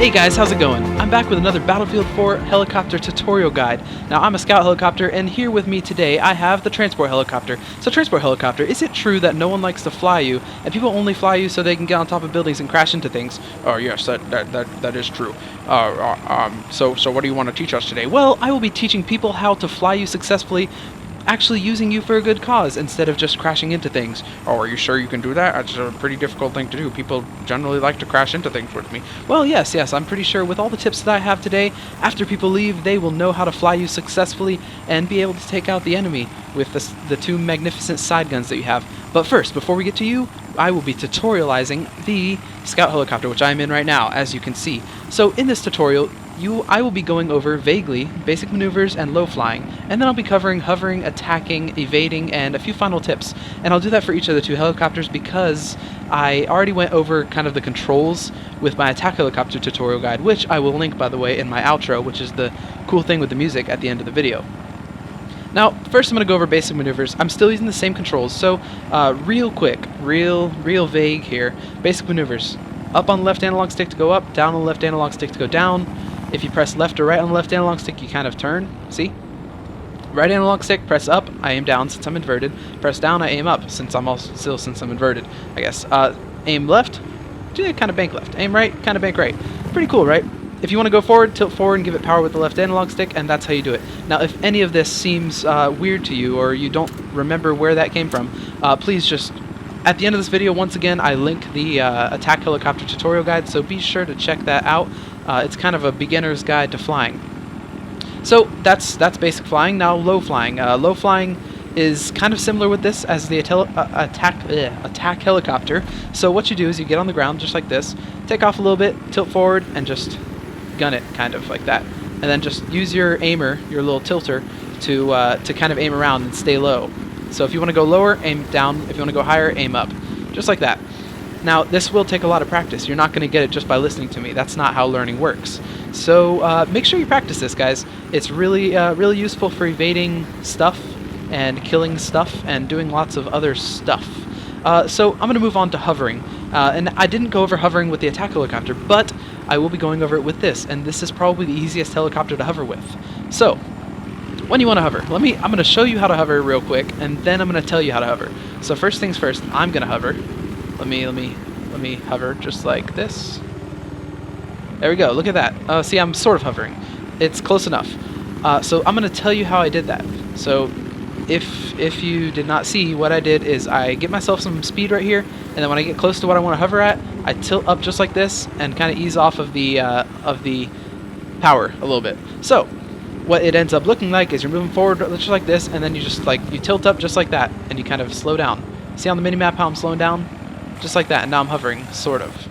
Hey guys, how's it going? I'm back with another Battlefield 4 helicopter tutorial guide. Now I'm a scout helicopter, and here with me today I have the transport helicopter. So transport helicopter, is it true that no one likes to fly you, and people only fly you so they can get on top of buildings and crash into things? Oh yes, that is true. So what do you want to teach us today? Well, I will be teaching people how to fly you successfully, actually using you for a good cause instead of just crashing into things. Oh, are you sure you can do that? That's a pretty difficult thing to do. People generally like to crash into things with me. Well, yes, I'm pretty sure with all the tips that I have today, after people leave, they will know how to fly you successfully and be able to take out the enemy with the two magnificent side guns that you have. But first, before we get to you, I will be tutorializing the scout helicopter, which I'm in right now, as you can see. So in this tutorial, I will be going over vaguely basic maneuvers and low flying, and then I'll be covering hovering, attacking, evading, and a few final tips. And I'll do that for each of the two helicopters because I already went over kind of the controls with my attack helicopter tutorial guide, which I will link, by the way, in my outro, which is the cool thing with the music at the end of the video. Now, first I'm going to go over basic maneuvers. I'm still using the same controls, so real quick, real vague here. Basic maneuvers. Up on the left analog stick to go up, down on the left analog stick to go down. If you press left or right on the left analog stick, you kind of turn. See? Right analog stick, press up, I aim down since I'm inverted. Press down, I aim up since I'm inverted, I guess. Aim left, kind of bank left. Aim right, kind of bank right. Pretty cool, right? If you want to go forward, tilt forward and give it power with the left analog stick, and that's how you do it. Now, if any of this seems weird to you or you don't remember where that came from, please just... At the end of this video, once again, I link the attack helicopter tutorial guide, so be sure to check that out. It's kind of a beginner's guide to flying. So that's basic flying. Now low flying. Low flying is kind of similar with this as the attack helicopter. So what you do is you get on the ground just like this, take off a little bit, tilt forward, and just gun it, kind of like that. And then just use your aimer, your little tilter, to kind of aim around and stay low. So if you want to go lower, aim down. If you want to go higher, aim up. Just like that. Now, this will take a lot of practice. You're not going to get it just by listening to me. That's not how learning works. So make sure you practice this, guys. It's really useful for evading stuff and killing stuff and doing lots of other stuff. So I'm going to move on to hovering. And I didn't go over hovering with the attack helicopter, but I will be going over it with this. And this is probably the easiest helicopter to hover with. So when you want to hover, I'm going to show you how to hover real quick, and then I'm going to tell you how to hover. So first things first, I'm going to hover. Let me hover just like this. There we go. Look at that. See, I'm sort of hovering. It's close enough. So I'm going to tell you how I did that. So if you did not see, what I did is I get myself some speed right here, and then when I get close to what I want to hover at, I tilt up just like this and kind of ease off of the power a little bit. So what it ends up looking like is you're moving forward just like this, and then you just you tilt up just like that, and you kind of slow down. See on the mini-map how I'm slowing down? Just like that, and now I'm hovering, sort of.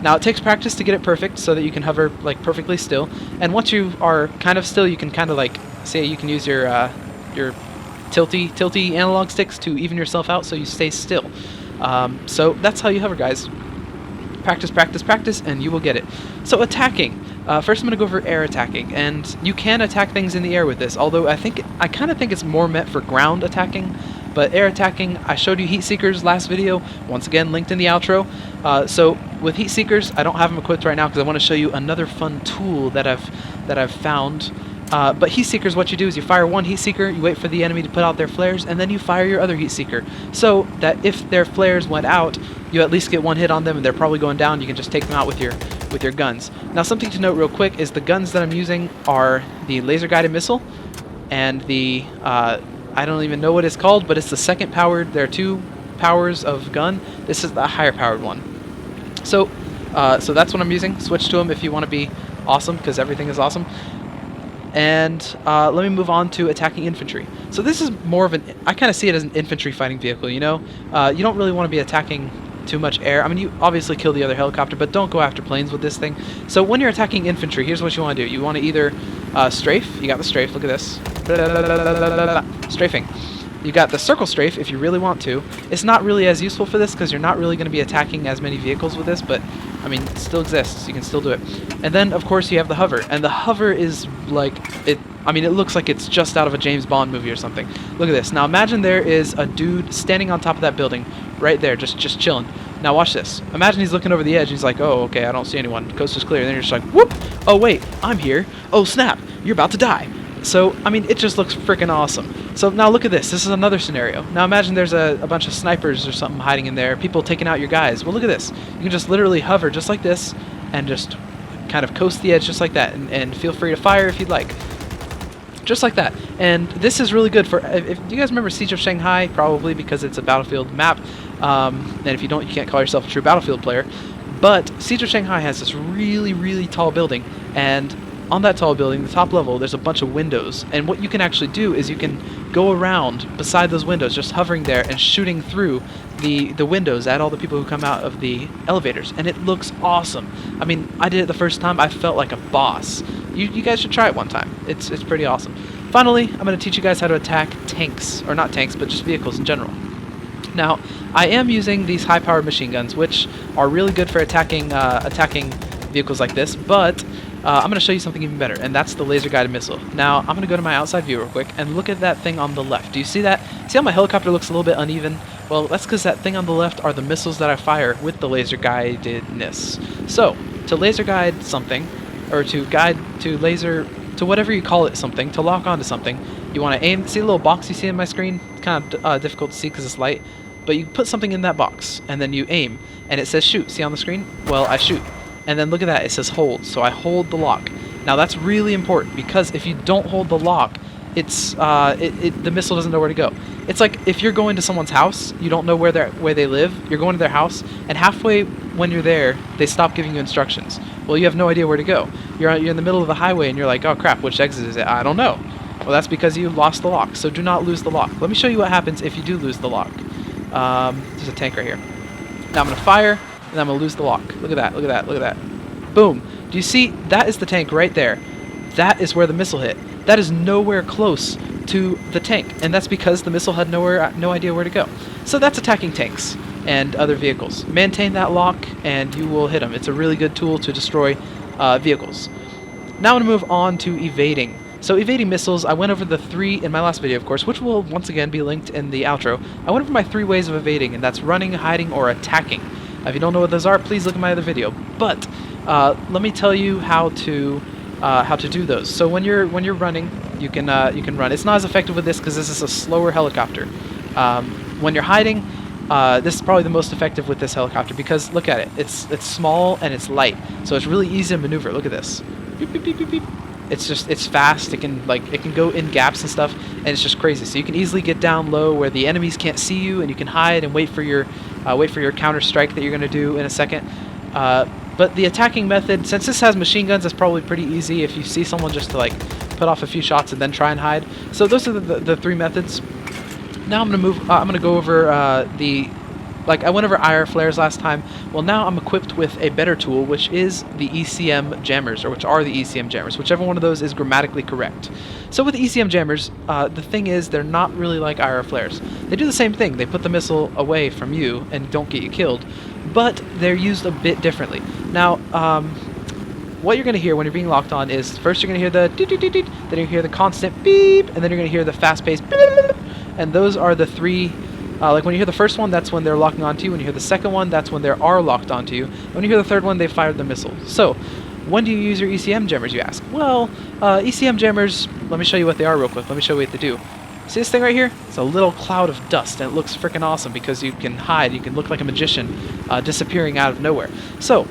Now it takes practice to get it perfect so that you can hover perfectly still, and once you are kind of still, you can kind of say you can use your tilty analog sticks to even yourself out so you stay still. So that's how you hover, guys. Practice, and you will get it. So attacking. First I'm going to go over air attacking, and you can attack things in the air with this, although I kind of think it's more meant for ground attacking. But air attacking, I showed you heat seekers last video, once again linked in the outro. So with heat seekers, I don't have them equipped right now because I want to show you another fun tool that I've found. But heat seekers, what you do is you fire one heat seeker, you wait for the enemy to put out their flares, and then you fire your other heat seeker. So that if their flares went out, you at least get one hit on them, and they're probably going down. You can just take them out with your guns. Now, something to note real quick is the guns that I'm using are the laser guided missile and the I don't even know what it's called, but it's the second powered. There are two powers of gun. This is the higher powered one. So that's what I'm using. Switch to them if you want to be awesome, because everything is awesome. And let me move on to attacking infantry. So this is more of I kind of see it as an infantry fighting vehicle, you know? You don't really want to be attacking too much air. I mean, you obviously kill the other helicopter, but don't go after planes with this thing. So when you're attacking infantry, here's what you want to do. You want to either strafe. You got the strafe. Look at this. Strafing. You got the circle strafe if you really want to. It's not really as useful for this because you're not really going to be attacking as many vehicles with this, but I mean, it still exists. You can still do it. And then, of course, you have the hover. And the hover is it looks like it's just out of a James Bond movie or something. Look at this. Now imagine there is a dude standing on top of that building right there, just chilling. Now watch this. Imagine he's looking over the edge. He's like, oh, okay, I don't see anyone. Coast is clear. And then you're just like, whoop! Oh, wait, I'm here. Oh, snap! You're about to die. So, I mean, it just looks freaking awesome. So now look at this. This is another scenario. Now imagine there's a bunch of snipers or something hiding in there. People taking out your guys. Well, look at this. You can just literally hover just like this and just kind of coast the edge just like that. And feel free to fire if you'd like. Just like that. And this is really good for, if do you guys remember Siege of Shanghai? Probably, because it's a Battlefield map. And if you don't, you can't call yourself a true Battlefield player. But Siege of Shanghai has this really, really tall building, and on that tall building, the top level, there's a bunch of windows. And what you can actually do is you can go around beside those windows, just hovering there and shooting through the windows at all the people who come out of the elevators. And it looks awesome. I mean, I did it the first time. I felt like a boss. You guys should try it one time. It's pretty awesome. Finally, I'm going to teach you guys how to attack tanks. Or not tanks, but just vehicles in general. Now, I am using these high-powered machine guns, which are really good for attacking vehicles like this, but I'm going to show you something even better, and that's the laser-guided missile. Now, I'm going to go to my outside view real quick and look at that thing on the left. Do you see that? See how my helicopter looks a little bit uneven? Well, that's because that thing on the left are the missiles that I fire with the laser-guidedness. So, to laser-guide something, or to whatever you call it something, to lock onto something, you want to aim. See the little box you see on my screen? It's kind of difficult to see because it's light. But you put something in that box, and then you aim, and it says shoot. See on the screen? Well, I shoot. And then look at that, it says hold, so I hold the lock. Now that's really important, because if you don't hold the lock, the missile doesn't know where to go. It's like if you're going to someone's house, you don't know where they live, you're going to their house, and halfway when you're there, they stop giving you instructions. Well, you have no idea where to go. You're in the middle of the highway, and you're like, oh crap, which exit is it? I don't know. Well, that's because you lost the lock, so do not lose the lock. Let me show you what happens if you do lose the lock. There's a tank right here. Now I'm going to fire, and I'm going to lose the lock. Look at that, look at that, look at that. Boom. Do you see? That is the tank right there. That is where the missile hit. That is nowhere close to the tank, and that's because the missile had no idea where to go. So that's attacking tanks and other vehicles. Maintain that lock, and you will hit them. It's a really good tool to destroy vehicles. Now I'm going to move on to evading. So evading missiles, I went over the 3 in my last video, of course, which will once again be linked in the outro. I went over my 3 ways of evading, and that's running, hiding, or attacking. If you don't know what those are, please look at my other video. But let me tell you how to do those. So when you're running, you can run. It's not as effective with this because this is a slower helicopter. When you're hiding, this is probably the most effective with this helicopter because look at it. It's small and it's light, so it's really easy to maneuver. Look at this. Beep, beep, beep, beep, beep. It's fast. It can go in gaps and stuff, and it's just crazy. So you can easily get down low where the enemies can't see you, and you can hide and wait for your counter strike that you're going to do in a second. But the attacking method, since this has machine guns, it's probably pretty easy if you see someone just to put off a few shots and then try and hide. So those are the 3 methods. Now I'm gonna go over I went over IR flares last time. Well, now I'm equipped with a better tool, which is the ECM jammers, or which are the ECM jammers. Whichever one of those is grammatically correct. So with ECM jammers, the thing is they're not really like IR flares. They do the same thing. They put the missile away from you and don't get you killed, but they're used a bit differently. Now, what you're going to hear when you're being locked on is first you're going to hear the doot-doot-doot-doot, then you're going to hear the constant beep, and then you're going to hear the fast-paced beep, and those are the 3. Like when you hear the first one, that's when they're locking onto you. When you hear the second one, that's when they are locked onto you. When you hear the third one, they fired the missile. So, when do you use your ECM jammers, you ask? Well, ECM jammers, let me show you what they are real quick. Let me show you what they do. See this thing right here? It's a little cloud of dust, and it looks freaking awesome because you can hide. You can look like a magician disappearing out of nowhere. So,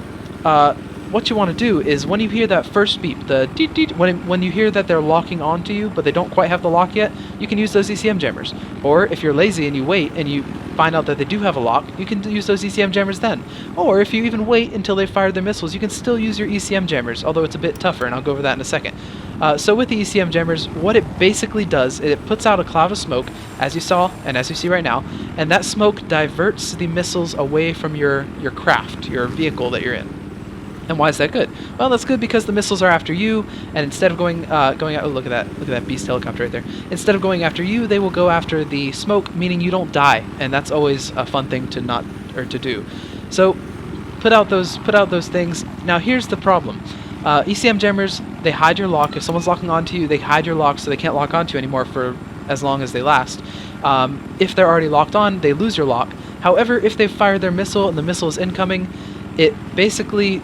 what you want to do is when you hear that first beep, the deet deet, when you hear that they're locking onto you, but they don't quite have the lock yet, you can use those ECM jammers. Or if you're lazy and you wait and you find out that they do have a lock, you can use those ECM jammers then. Or if you even wait until they fire their missiles, you can still use your ECM jammers, although it's a bit tougher, and I'll go over that in a second. So with the ECM jammers, what it basically does, it puts out a cloud of smoke, as you saw and as you see right now, and that smoke diverts the missiles away from your craft, your vehicle that you're in. And why is that good? Well, that's good because the missiles are after you, and instead of going out, oh, look at that beast helicopter right there. Instead of going after you, they will go after the smoke, meaning you don't die, and that's always a fun thing to do. So, put out those things. Now, here's the problem. ECM jammers, they hide your lock. If someone's locking onto you, they hide your lock so they can't lock onto you anymore for as long as they last. If they're already locked on, they lose your lock. However, if they've fired their missile and the missile is incoming, it basically,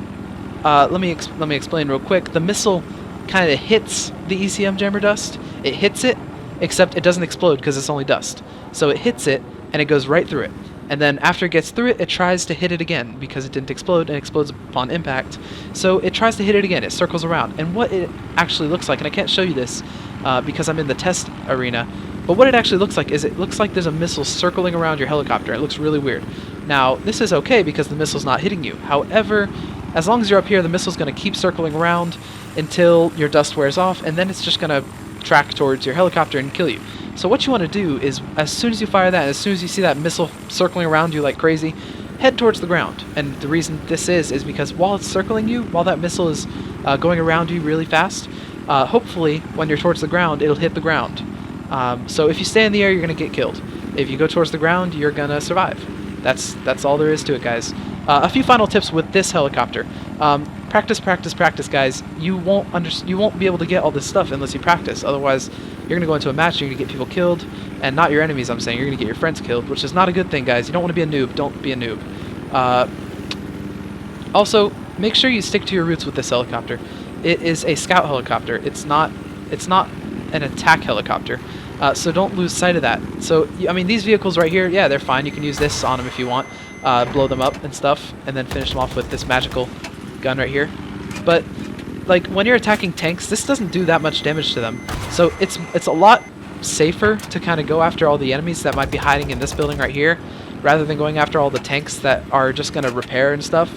let me explain real quick. The missile kind of hits the ECM jammer dust. It hits it, except it doesn't explode because it's only dust. So it hits it, and it goes right through it. And then after it gets through it, it tries to hit it again because it didn't explode and explodes upon impact. So it tries to hit it again. It circles around. And what it actually looks like, and I can't show you this because I'm in the test arena, but what it actually looks like is it looks like there's a missile circling around your helicopter. It looks really weird. Now, this is okay because the missile's not hitting you. However, as long as you're up here, the missile's going to keep circling around until your dust wears off, and then it's just going to track towards your helicopter and kill you. So what you want to do is, as soon as you fire that, as soon as you see that missile circling around you like crazy, head towards the ground. And the reason this is because while it's circling you, while that missile is going around you really fast, hopefully when you're towards the ground, it'll hit the ground. So if you stay in the air, you're going to get killed. If you go towards the ground, you're going to survive. That's all there is to it, guys. A few final tips with this helicopter. Practice, practice, practice, guys. You won't be able to get all this stuff unless you practice. Otherwise, you're gonna go into a match, you're gonna get people killed, and not your enemies. I'm saying you're gonna get your friends killed, which is not a good thing, guys. You don't want to be a noob. Don't be a noob. Also, make sure you stick to your roots with this helicopter. It is a scout helicopter. It's not an attack helicopter. So don't lose sight of that. So I mean, these vehicles right here, yeah, they're fine. You can use this on them if you want, blow them up and stuff, and then finish them off with this magical gun right here. But like when you're attacking tanks, this doesn't do that much damage to them. So it's a lot safer to kind of go after all the enemies that might be hiding in this building right here, rather than going after all the tanks that are just going to repair and stuff.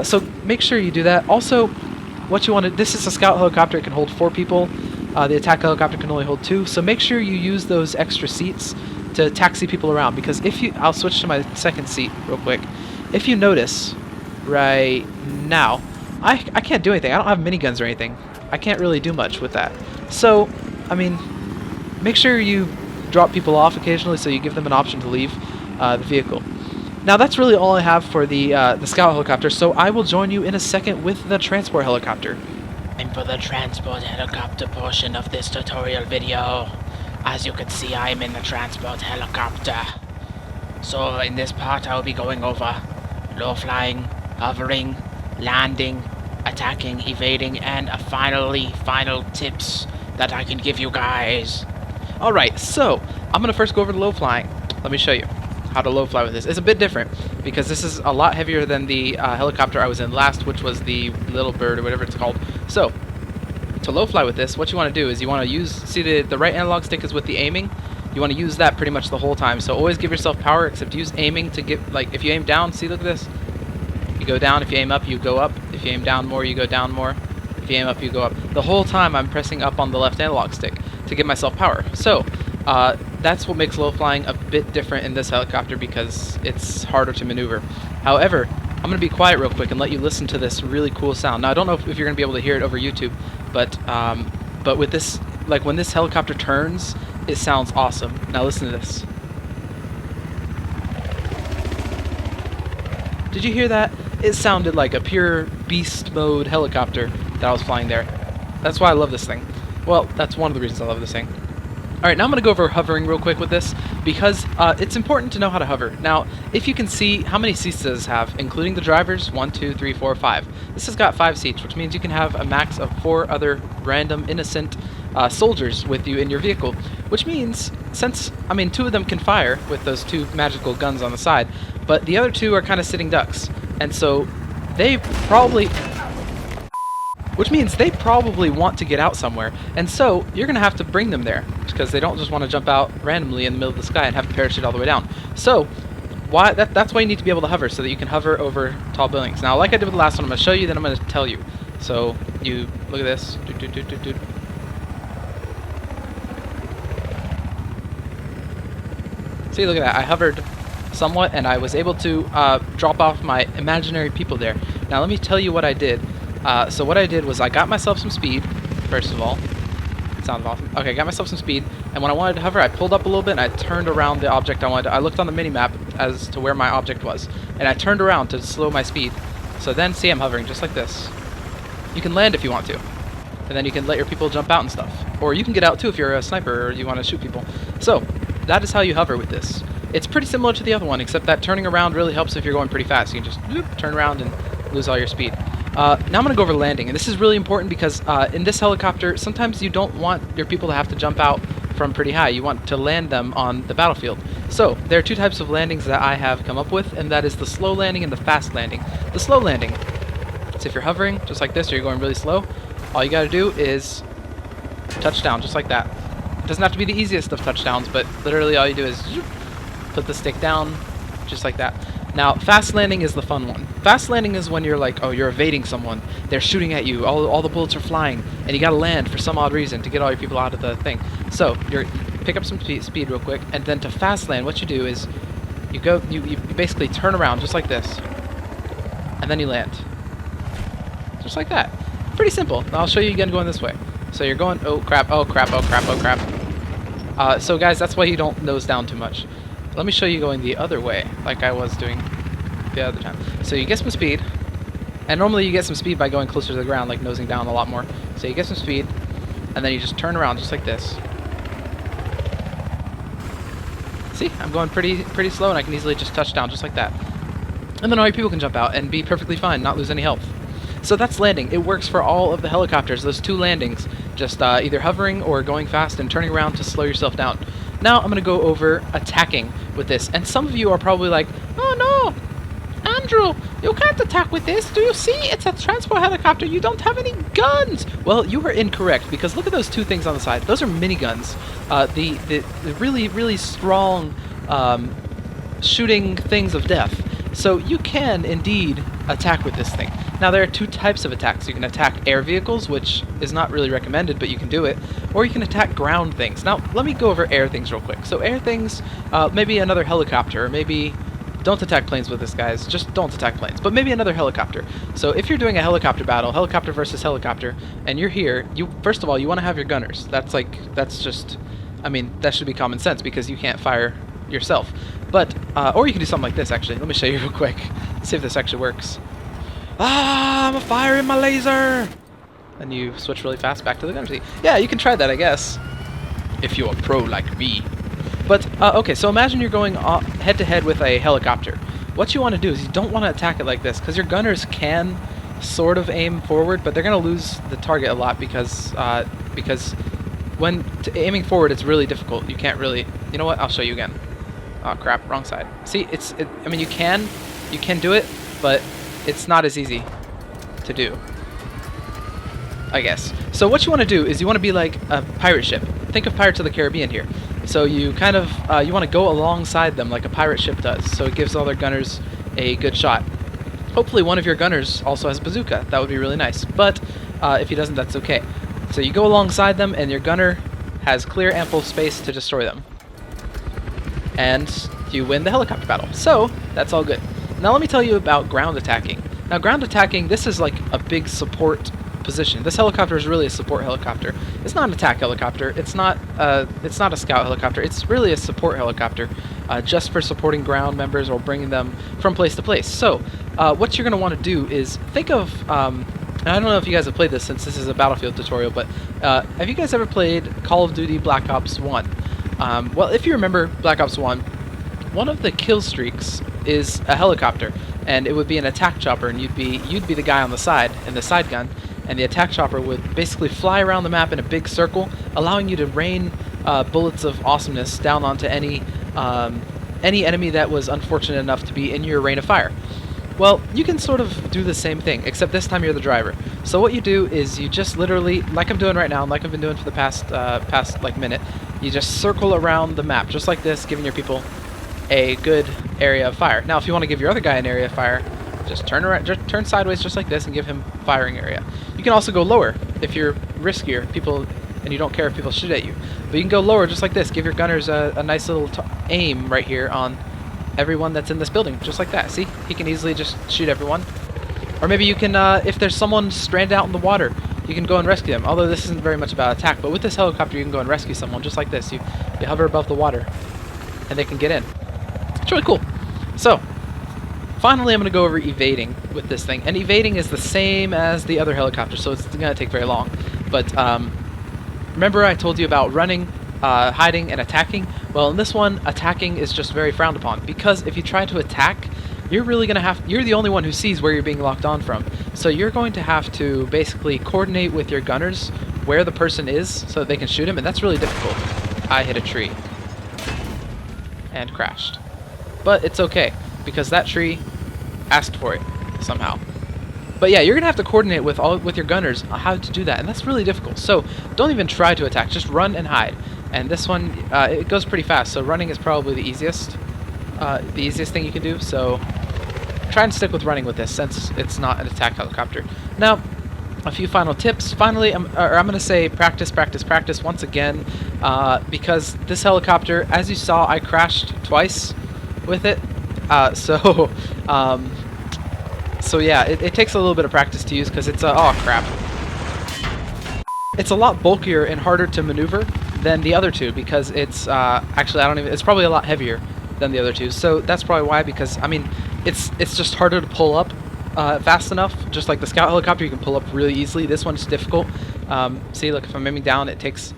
So make sure you do that. Also, what you want to, this is a scout helicopter. It can hold 4 people. The attack helicopter can only hold 2. So make sure you use those extra seats to taxi people around, because if you, I'll switch to my second seat real quick. If you notice right now, I can't do anything. I don't have miniguns or anything. I can't really do much with that. So, I mean, make sure you drop people off occasionally so you give them an option to leave the vehicle. Now that's really all I have for the scout helicopter, so I will join you in a second with the transport helicopter. And for the transport helicopter portion of this tutorial video, as you can see, I'm in the transport helicopter. So in this part I will be going over low flying, hovering, landing, attacking, evading, and final tips that I can give you guys. Alright, so I'm going to first go over the low flying. Let me show you how to low fly with this. It's a bit different because this is a lot heavier than the helicopter I was in last, which was the little bird or whatever it's called. So to low fly with this, what you want to do is you want to use, see the right analog stick is with the aiming. You want to use that pretty much the whole time. So always give yourself power, except use aiming to get, like if you aim down, see, look at this. You go down. If you aim up, you go up. If you aim down more, you go down more. If you aim up, you go up. The whole time I'm pressing up on the left analog stick to give myself power. So that's what makes low flying a bit different in this helicopter, because it's harder to maneuver. However, I'm going to be quiet real quick and let you listen to this really cool sound. Now I don't know if you're going to be able to hear it over YouTube, but with this, like when this helicopter turns, it sounds awesome. Now listen to this. Did you hear that? It sounded like a pure beast mode helicopter that I was flying there. That's why I love this thing. Well, that's one of the reasons I love this thing. Alright, now I'm going to go over hovering real quick with this, because it's important to know how to hover. Now, if you can see, how many seats does this have, including the drivers? 1, 2, 3, 4, 5. This has got 5 seats, which means you can have a max of 4 other random, innocent soldiers with you in your vehicle. Which means, since, I mean, 2 of them can fire with those 2 magical guns on the side, but the other 2 are kind of sitting ducks. And so, they probably... which means they probably want to get out somewhere, and so you're going to have to bring them there, because they don't just want to jump out randomly in the middle of the sky and have to parachute all the way down. So that's why you need to be able to hover, so that you can hover over tall buildings. Now, like I did with the last one, I'm going to show you, then I'm going to tell you. So you look at this. See, look at that. I hovered somewhat, and I was able to drop off my imaginary people there. Now let me tell you what I did. So what I did was I got myself some speed, first of all. Sounds awesome. Okay, I got myself some speed, and when I wanted to hover, I pulled up a little bit, and I turned around the object I wanted to. I looked on the mini-map as to where my object was, and I turned around to slow my speed. So then, see, I'm hovering just like this. You can land if you want to, and then you can let your people jump out and stuff. Or you can get out too if you're a sniper or you want to shoot people. So, that is how you hover with this. It's pretty similar to the other one, except that turning around really helps if you're going pretty fast. You can just whoop, turn around and lose all your speed. Now I'm going to go over landing, and this is really important because in this helicopter, sometimes you don't want your people to have to jump out from pretty high. You want to land them on the battlefield. So there are two types of landings that I have come up with, and that is the slow landing and the fast landing. The slow landing, so if you're hovering just like this or you're going really slow, all you got to do is touch down just like that. It doesn't have to be the easiest of touchdowns, but literally all you do is put the stick down just like that. Now, fast landing is the fun one. Fast landing is when you're like, oh, you're evading someone. They're shooting at you. All the bullets are flying, and you gotta land for some odd reason to get all your people out of the thing. So, you pick up some speed real quick, and then to fast land, what you do is you basically turn around just like this, and then you land. Just like that. Pretty simple. Now, I'll show you again going this way. So you're going, oh crap, oh crap, oh crap, oh crap. So guys, that's why you don't nose down too much. Let me show you going the other way, like I was doing the other time. So you get some speed, and normally you get some speed by going closer to the ground, like nosing down a lot more. So you get some speed, and then you just turn around just like this. See, I'm going pretty slow, and I can easily just touch down just like that. And then all your people can jump out and be perfectly fine, not lose any health. So that's landing. It works for all of the helicopters, those two landings, just either hovering or going fast and turning around to slow yourself down. Now I'm going to go over attacking with this, and some of you are probably like, oh no, Andrew, you can't attack with this. Do you see? It's a transport helicopter. You don't have any guns. Well, you were incorrect, because look at those two things on the side. Those are miniguns. The really strong shooting things of death. So you can indeed attack with this thing. Now there are two types of attacks. You can attack air vehicles, which is not really recommended, but you can do it, or you can attack ground things. Now let me go over air things real quick. So air things, maybe another helicopter, or maybe don't attack planes with this, guys. Just don't attack planes, but maybe another helicopter. So if you're doing a helicopter battle, helicopter versus helicopter, and you're here, first of all, you want to have your gunners. That's just, I mean, that should be common sense because you can't fire yourself. But or you can do something like this. Actually, let me show you real quick. See if this actually works. Ah, I'm firing my laser! And you switch really fast back to the gun. Yeah, you can try that, I guess, if you're a pro like me. But, okay, so imagine you're going head-to-head with a helicopter. What you want to do is you don't want to attack it like this, because your gunners can sort of aim forward, but they're going to lose the target a lot because when aiming forward, it's really difficult. You can't really... You know what? I'll show you again. Oh, crap, wrong side. See, I mean, you can do it, but it's not as easy to do, I guess. So what you want to do is you want to be like a pirate ship. Think of Pirates of the Caribbean here. So you kind of, you want to go alongside them like a pirate ship does, so it gives all their gunners a good shot. Hopefully one of your gunners also has a bazooka. That would be really nice. But if he doesn't, that's okay. So you go alongside them, and your gunner has clear, ample space to destroy them. And you win the helicopter battle. So that's all good. Now let me tell you about ground attacking. Now ground attacking, this is like a big support position. This helicopter is really a support helicopter. It's not an attack helicopter. It's not a scout helicopter. It's really a support helicopter, just for supporting ground members or bringing them from place to place. So what you're going to want to do is think of, and I don't know if you guys have played this since this is a Battlefield tutorial, but have you guys ever played Call of Duty Black Ops 1? Well, if you remember Black Ops 1, one of the kill streaks is a helicopter, and it would be an attack chopper, and you'd be the guy on the side in the side gun, and the attack chopper would basically fly around the map in a big circle, allowing you to rain bullets of awesomeness down onto any enemy that was unfortunate enough to be in your rain of fire. Well, you can sort of do the same thing, except this time you're the driver. So what you do is you just literally, like I'm doing right now, and like I've been doing for the past like minute, you just circle around the map just like this, giving your people a good area of fire. Now, if you want to give your other guy an area of fire, just turn around, just turn sideways just like this and give him firing area. You can also go lower if you're riskier, and you don't care if people shoot at you. But you can go lower just like this. Give your gunners a nice little aim right here on everyone that's in this building, just like that. See, he can easily just shoot everyone. Or maybe you can, if there's someone stranded out in the water, you can go and rescue them. Although this isn't very much about attack, but with this helicopter you can go and rescue someone just like this. You hover above the water, and they can get in. It's really cool. So, finally I'm going to go over evading with this thing. And evading is the same as the other helicopter, so it's going to take very long. But remember I told you about running, hiding and attacking. Well, in this one, attacking is just very frowned upon, because if you try to attack, you're the only one who sees where you're being locked on from. So you're going to have to basically coordinate with your gunners where the person is so that they can shoot him, and that's really difficult. I hit a tree and crashed. But it's okay, because that tree asked for it somehow. But yeah, you're gonna have to coordinate with your gunners how to do that, and that's really difficult. So don't even try to attack, just run and hide. And this one, it goes pretty fast, so running is probably the easiest thing you can do. So try and stick with running with this, since it's not an attack helicopter. Now, a few final tips. Finally, I'm gonna say practice, practice, practice once again, because this helicopter, as you saw, I crashed twice with it. So yeah, it takes a little bit of practice to use, because it's oh crap. It's a lot bulkier and harder to maneuver than the other two, because it's actually it's probably a lot heavier than the other two. So that's probably why, because I mean it's just harder to pull up fast enough. Just like the scout helicopter, you can pull up really easily. This one's difficult. See, look, if I'm aiming down, it takes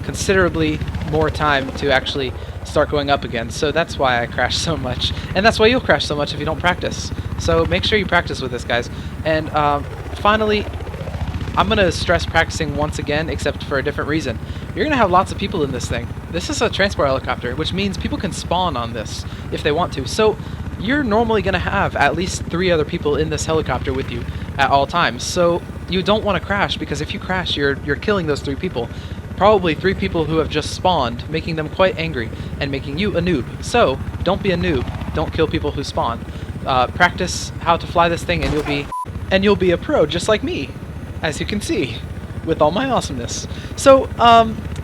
considerably more time to actually start going up again. So that's why I crash so much, and that's why you'll crash so much if you don't practice. So make sure you practice with this, guys. And finally, I'm gonna stress practicing once again, except for a different reason. You're gonna have lots of people in this thing. This is a transport helicopter, which means people can spawn on this if they want to. So you're normally gonna have at least 3 other people in this helicopter with you at all times. So you don't want to crash, because if you crash, you're killing those 3 people. Probably 3 people who have just spawned, making them quite angry and making you a noob. So don't be a noob. Don't kill people who spawn. Practice how to fly this thing, and you'll be a pro just like me, as you can see, with all my awesomeness. So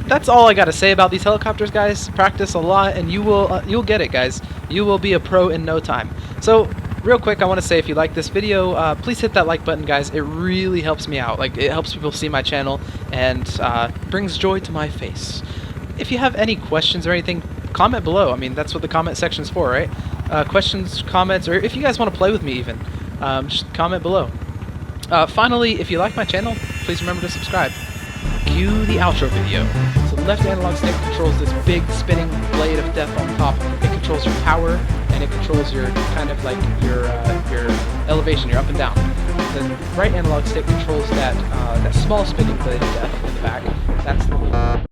that's all I gotta say about these helicopters, guys. Practice a lot, and you'll get it, guys. You will be a pro in no time. So real quick, I want to say, if you like this video, please hit that like button, guys. It really helps me out. Like, it helps people see my channel and brings joy to my face. If you have any questions or anything, comment below. I mean, that's what the comment section's for, right? Questions, comments, or if you guys want to play with me even, just comment below. Finally, if you like my channel, please remember to subscribe. Cue the outro video. So the left analog stick controls this big spinning blade of death on top. It controls your power, and it controls your kind of like your elevation, your up and down. The right analog stick controls that small spinning blade of death in the back. That's the